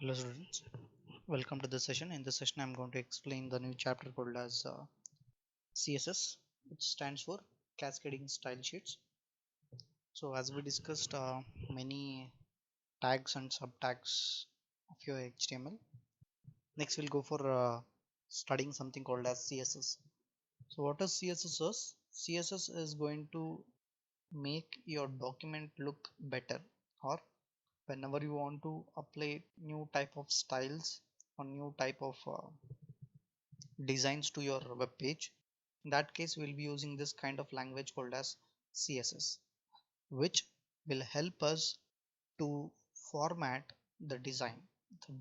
Hello students, welcome to this session. In this session I'm going to explain the new chapter called as CSS, which stands for Cascading Style Sheets. So as we discussed many tags and subtags of your HTML, next we'll go for studying something called as CSS. So what is CSS is? CSS is going to make your document look better, or whenever you want to apply new type of styles or new type of designs to your web page. In that case, we'll be using this kind of language called as CSS, which will help us to format the design.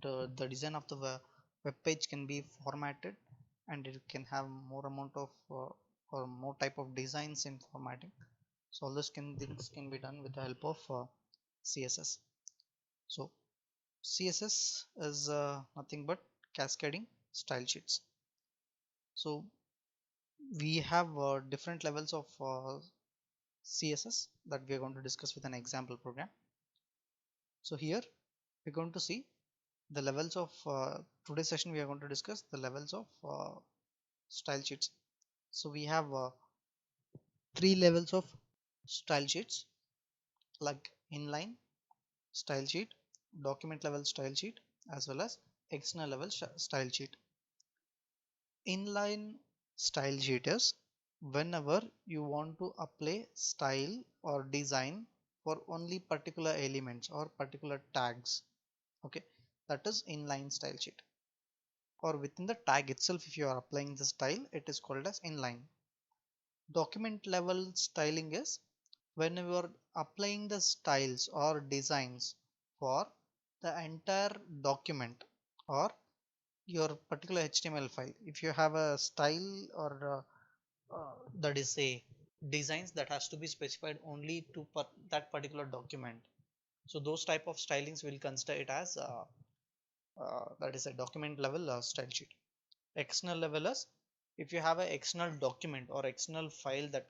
The design of the web page can be formatted, and it can have more amount of or more type of designs in formatting. So all things can be done with the help of CSS. So CSS is nothing but cascading style sheets. So we have different levels of CSS that we are going to discuss with an example program. So here we're going to see the levels of today's session. We are going to discuss the levels of style sheets. So we have three levels of style sheets, like inline style sheet, document level style sheet, as well as external level style sheet. Inline style sheet is whenever you want to apply style or design for only particular elements or particular tags. Okay, that is inline style sheet. Or within the tag itself, if you are applying the style, it is called as inline. Document level styling is when you are applying the styles or designs for the entire document or your particular HTML file. If you have a style or that is a designs that has to be specified only to that particular document, so those type of stylings will consider it as that is a document level style sheet. External level is if you have an external document or external file that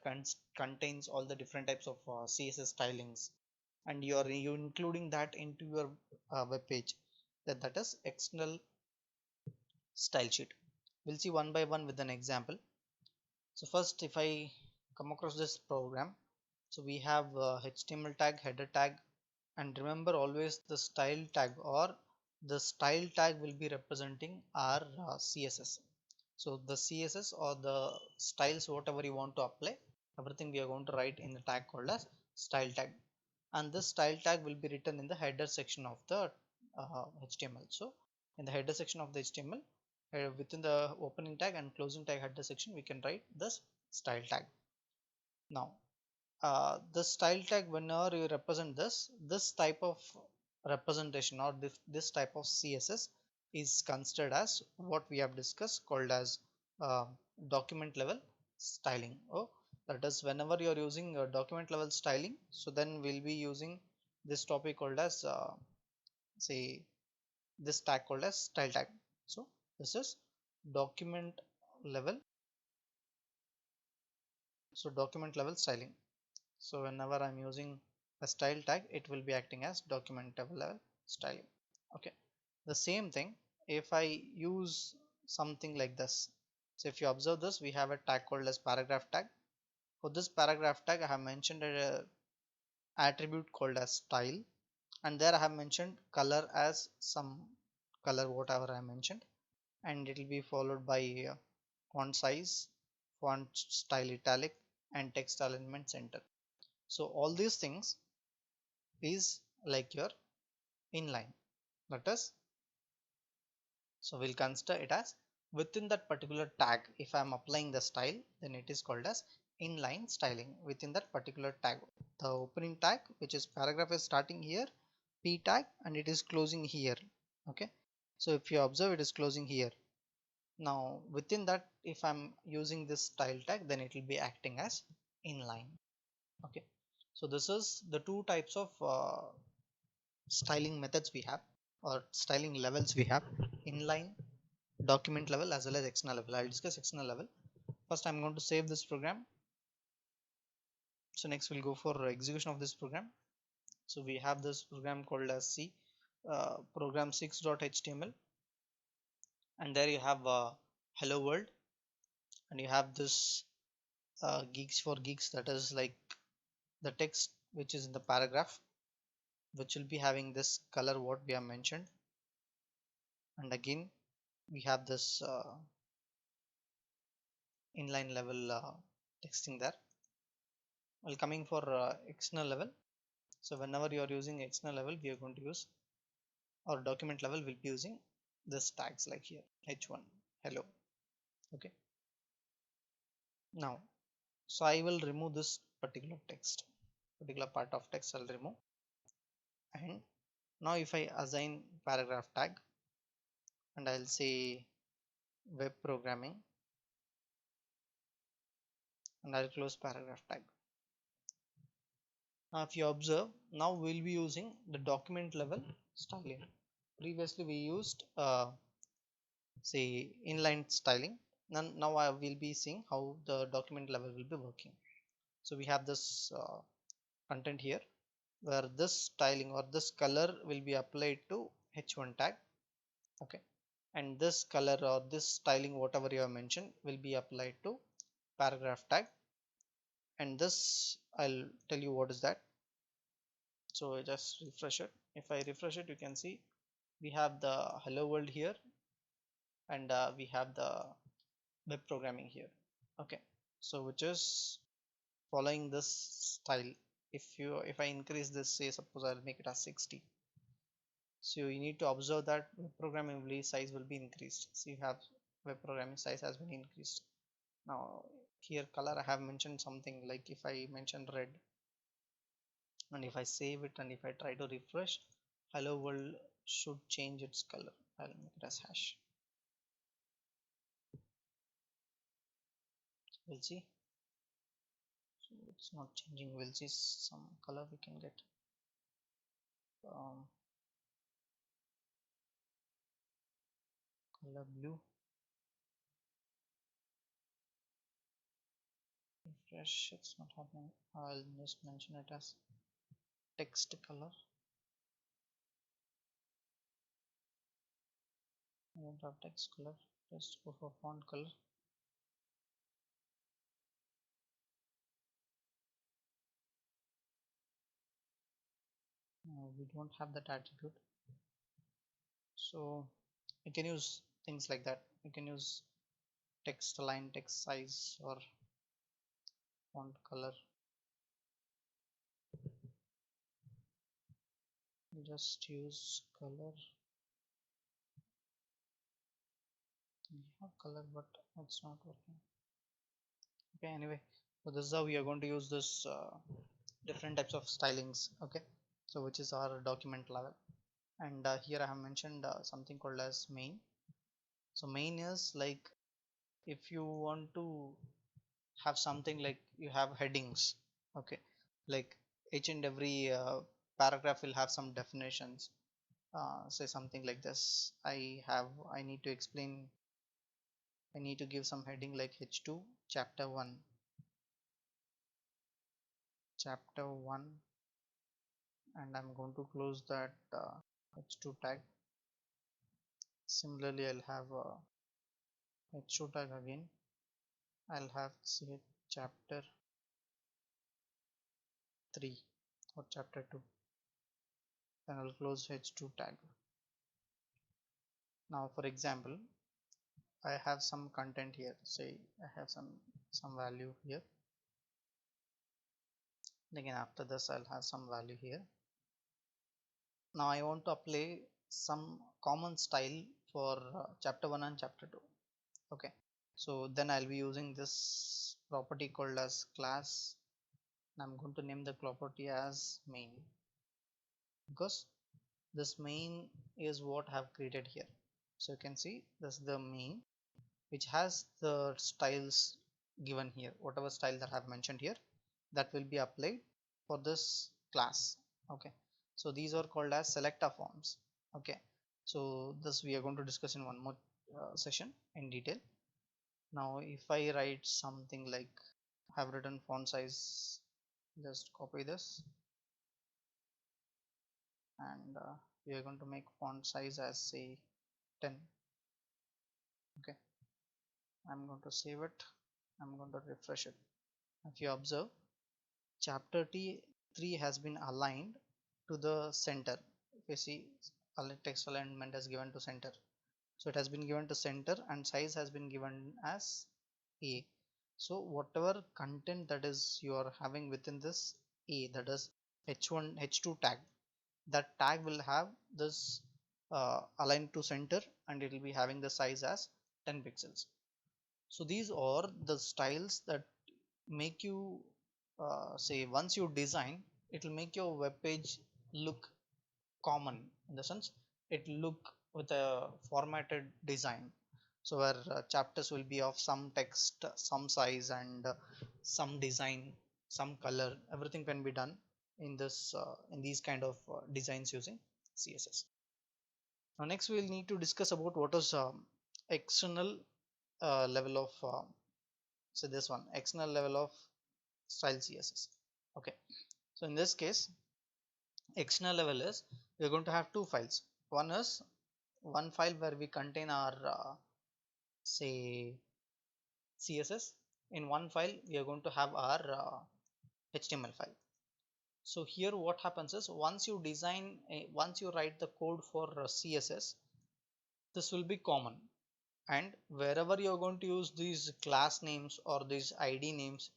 contains all the different types of CSS stylings, and you including that into your web page, that is external style sheet. We'll see one by one with an example. So first, if I come across this program, so we have HTML tag, header tag, and remember always the style tag or the style tag will be representing our CSS. So the CSS or the styles, whatever you want to apply, everything we are going to write in the tag called as style tag. And this style tag will be written in the header section of the HTML. So in the header section of the HTML, within the opening tag and closing tag header section, we can write this style tag. Now the style tag, whenever you represent this type of representation or this type of CSS is considered as what we have discussed called as document level styling. Oh, that is whenever you are using document level styling, so then we'll be using this topic called as say this tag called as style tag. So this is document level, so document level styling. So whenever I'm using a style tag, it will be acting as document level styling. Okay, the same thing if I use something like this. So if you observe this, we have a tag called as paragraph tag. For this paragraph tag, I have mentioned a attribute called as style, and there I have mentioned color as some color whatever I mentioned, and it will be followed by font size, font style italic, and text alignment center. So all these things is like your inline, that is, so we'll consider it as within that particular tag. If I'm applying the style, then it is called as inline styling within that particular tag. The opening tag, which is paragraph, is starting here, p tag, and it is closing here. Okay, so if you observe, it is closing here. Now within that, if I'm using this style tag, then it will be acting as inline. Okay, so this is the two types of styling methods we have, or styling levels we have: inline, document level, as well as external level. I'll discuss external level first. I'm going to save this program. So next we'll go for execution of this program. So we have this program called as C. program 6.html, and there you have hello world, and you have this geeks for geeks, that is like the text which is in the paragraph, which will be having this color what we have mentioned. And again we have this inline level texting there. Well, coming for external level, so whenever you are using external level, we are going to use, or document level will be using this tags like here h1 hello. Okay, now so I will remove this particular part of text I'll remove. And now if I assign paragraph tag, and I'll say web programming, and I'll close paragraph tag. Now if you observe, now we'll be using the document level styling. Previously we used say inline styling. Now I will be seeing how the document level will be working. So we have this content here where this styling or this color will be applied to h1 tag. Okay, and this color or this styling whatever you have mentioned will be applied to paragraph tag. And this I'll tell you what is that. So I just refresh it. If I refresh it, you can see we have the hello world here, and we have the web programming here. Okay, so which is following this style. If I increase this, say suppose I'll make it as 60, so you need to observe that web programming size will be increased. So you have web programming size has been increased. Now here color I have mentioned something like, if I mention red, and if I save it and if I try to refresh, hello world should change its color. I'll make it as hash. We'll see. So it's not changing. We'll see some color we can get. Um, color blue. Refresh. It's not happening. I'll just mention it as text color. I don't have text color. Just go for font color. We don't have that attribute, so you can use things like that. You can use text align, text size, or font color. Just use color. We have color, but it's not working. Okay, anyway, so this is how we are going to use this different types of stylings. Okay, so which is our document level. And here I have mentioned something called as main. So main is like, if you want to have something like, you have headings. Okay, like each and every paragraph will have some definitions. Say something like this. I need to explain, I need to give some heading like h2 chapter 1, and I'm going to close that h2 tag. Similarly I'll have h2 tag again. I'll have say chapter 3 or chapter 2, then I'll close h2 tag. Now for example, I have some content here, say I have some value here, again after this I'll have some value here. Now I want to apply some common style for chapter 1 and chapter 2. Okay, so then I'll be using this property called as class, and I'm going to name the property as main, because this main is what I have created here. So you can see this is the main, which has the styles given here. Whatever style that I have mentioned here, that will be applied for this class. Okay, so these are called as selector forms. Okay, so this we are going to discuss in one more session in detail. Now if I write something like, have written font size, just copy this and we are going to make font size as say 10. Okay, I'm going to save it. I'm going to refresh it. If you observe, chapter T3 has been aligned to the center. If you see, text alignment is given to center. So it has been given to center and size has been given as A. So whatever content that is you are having within this A, that is H1, H2 tag, that tag will have this aligned to center and it will be having the size as 10 pixels. So these are the styles that make you say once you design, it will make your web page look common, in the sense it look with a formatted design. So where chapters will be of some text, some size, and some design, some color, everything can be done in this in these kind of designs using CSS. Now next we will need to discuss about what is external level of so this one, external level of style CSS. Okay, so in this case, external level is we're going to have two files. One is one file where we contain our say CSS. In one file we are going to have our HTML file. So here what happens is once you design once you write the code for CSS, this will be common, and wherever you're going to use these class names or these ID names,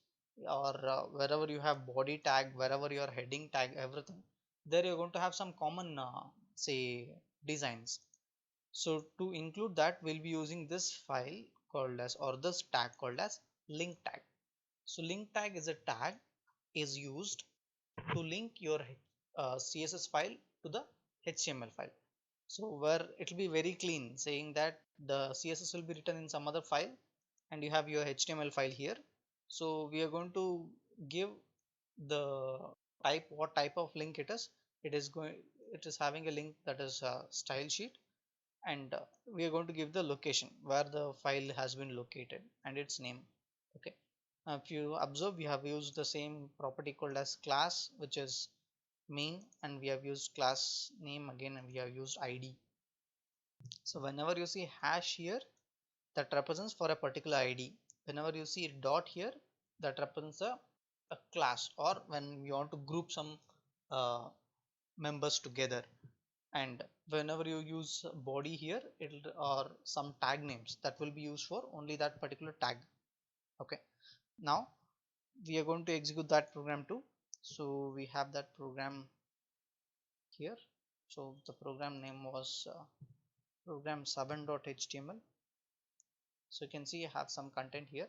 or wherever you have body tag, wherever your heading tag, everything, there you're going to have some common say designs. So to include that, we'll be using this file called as, or this tag called as link tag. So link tag is a tag is used to link your CSS file to the HTML file. So where it will be very clean, saying that the CSS will be written in some other file and you have your HTML file here. So we are going to give the type, what type of link it is. It is having a link that is style sheet, and we are going to give the location where the file has been located and its name. Okay, now if you observe, we have used the same property called as class, which is main, and we have used class name again, and we have used ID. So whenever you see hash here, that represents for a particular ID. Whenever you see dot here, that represents a class, or when you want to group some uh, members together. And whenever you use body here, it'll, or some tag names, that will be used for only that particular tag. Okay, now we are going to execute that program too. So we have that program here. So the program name was program7.html. So you can see I have some content here.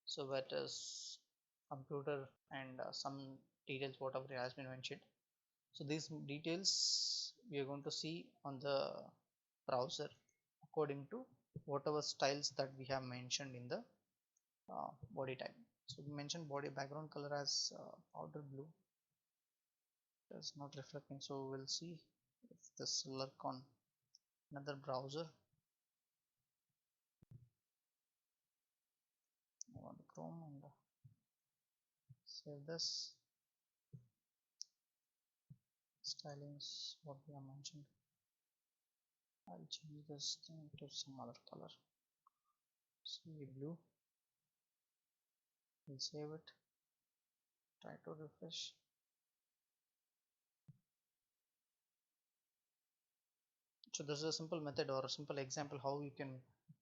So that is computer and some details whatever has been mentioned. So these details we are going to see on the browser according to whatever styles that we have mentioned in the body type. So we mentioned body background color as powder blue. It's not reflecting, so we'll see if this lurk on another browser. I want Chrome and save this. Styling is what we have mentioned. I'll change this thing to some other color. See blue. We'll save it. Try to refresh. So this is a simple method or a simple example how you can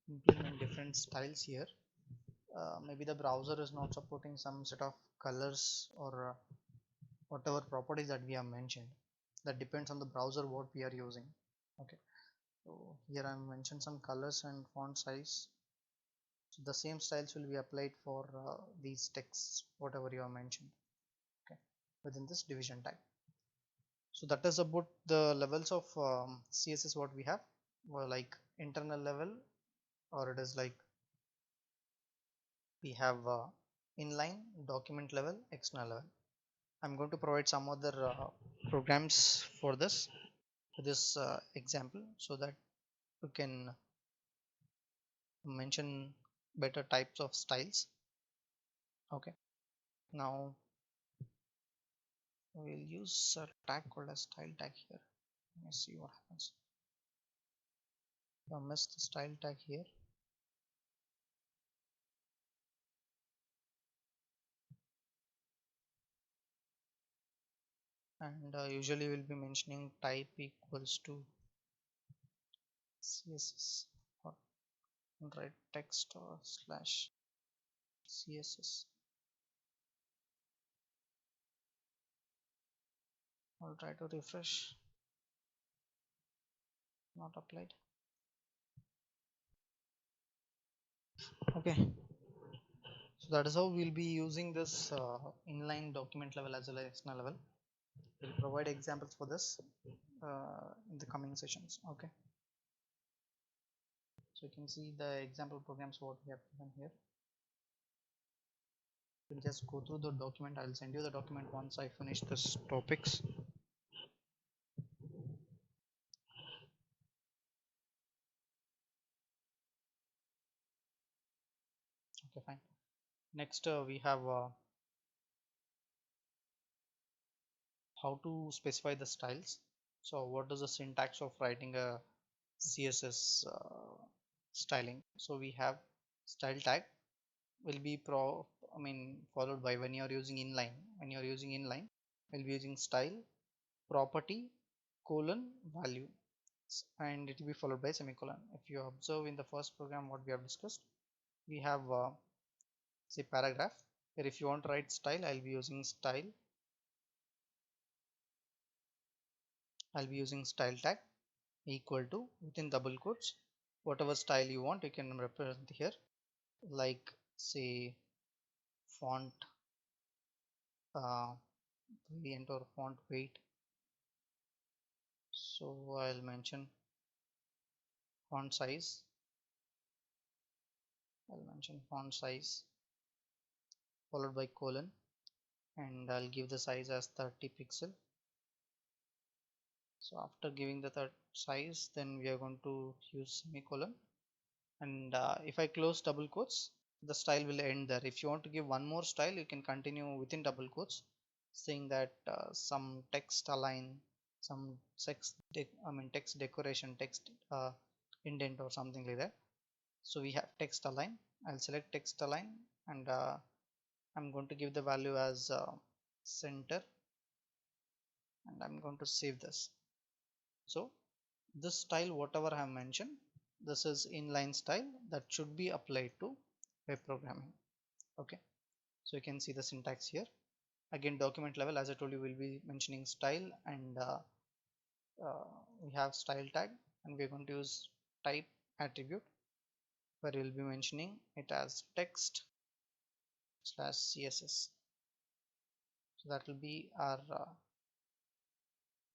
implement different styles here. Maybe the browser is not supporting some set of colors or whatever properties that we have mentioned. That depends on the browser what we are using. Okay, so here I mentioned some colors and font size. So the same styles will be applied for these texts whatever you have mentioned. Okay, within this division tag. So that is about the levels of CSS what we have, well, like internal level, or it is like we have inline, document level, external level. I'm going to provide some other programs for this example, so that you can mention better types of styles. Okay, now we'll use a tag called as style tag here. Let's see what happens. I missed the style tag here. And usually we'll be mentioning type equals to CSS, or write text or slash CSS. I'll try to refresh. Not applied. Okay, so that is how we'll be using this inline document level as well as external level. We'll provide examples for this in the coming sessions. Okay, so you can see the example programs what we have given here. We'll just go through the document. I'll send you the document once I finish this topics. Okay, fine. Next we have how to specify the styles. So what is the syntax of writing a CSS styling? So we have style tag will be followed by, when you are using inline, we'll be using style property colon value, and it will be followed by semicolon. If you observe in the first program what we have discussed, we have say paragraph here. If you want to write style, I'll be using style tag equal to, within double quotes, whatever style you want you can represent here, like say font uh, variant or font weight. So I'll mention font size. Followed by colon, and I'll give the size as 30 pixel. So after giving the third size, then we are going to use semicolon, and if I close double quotes, the style will end there. If you want to give one more style, you can continue within double quotes, saying that some text align, some text decoration, text indent or something like that. So we have text align. I'll select text align, and I'm going to give the value as center, and I'm going to save this. So this style whatever I have mentioned, this is inline style that should be applied to web programming. Okay, so you can see the syntax here. Again, document level, as I told you, we'll be mentioning style, and we have style tag, and we're going to use type attribute, where we'll be mentioning it as text slash CSS. So that will be our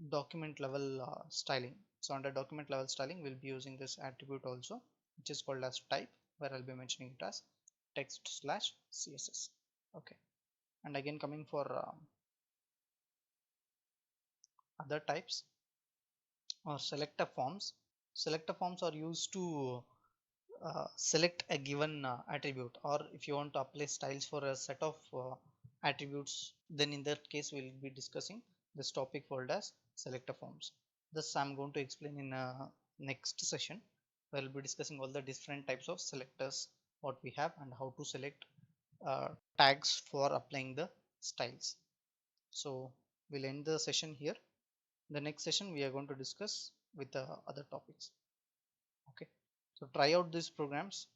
document level styling. So under document level styling, we'll be using this attribute also, which is called as type, where I'll be mentioning it as text slash CSS. Okay, and again coming for other types or selector forms. Selector forms are used to select a given attribute, or if you want to apply styles for a set of attributes, then in that case we'll be discussing this topic called as selector forms. This I'm going to explain in a next session, where we'll be discussing all the different types of selectors what we have, and how to select tags for applying the styles. So we'll end the session here. The next session we are going to discuss with the other topics. Okay, so try out these programs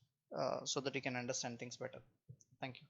so that you can understand things better. Thank you.